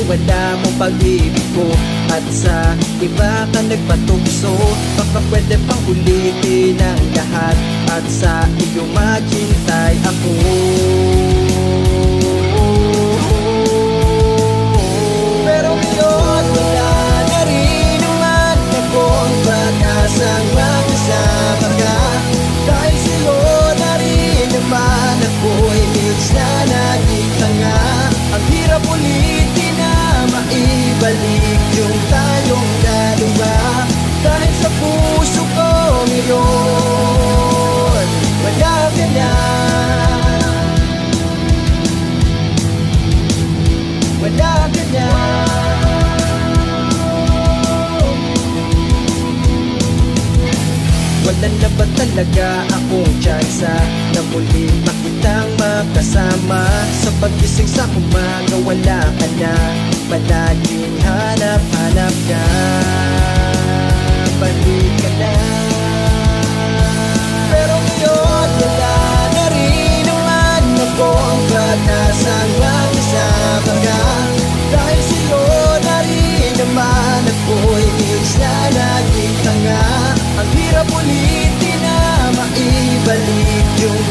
wala mong pag-ibig ko at sa iba ka nagpatukso. Baka pwede pang ulitin ang lahat at sa iyo maghintay ako. Pero ngayon wala na rin naman akong pag-asang makasama ka. Dahil sa'yo na rin naman ako'y minsan na naging tanga. Ang hirap ulitin na maibalik yung tayong dalawa. Dahil sa puso ko ngayon wala ka na, wala ka na. Wala na ba talaga akong tsansa na muli makitang makasama? Sa paggising sa umaga wala ka na, palaging hanap-hanap ka. Balik ka na. Pero ngayon wala na rin naman akong pag-asang makasama ka. Dahil sa'yo na rin naman ako'y minsan naging tanga. Ang hirap ulitin na maibalik yung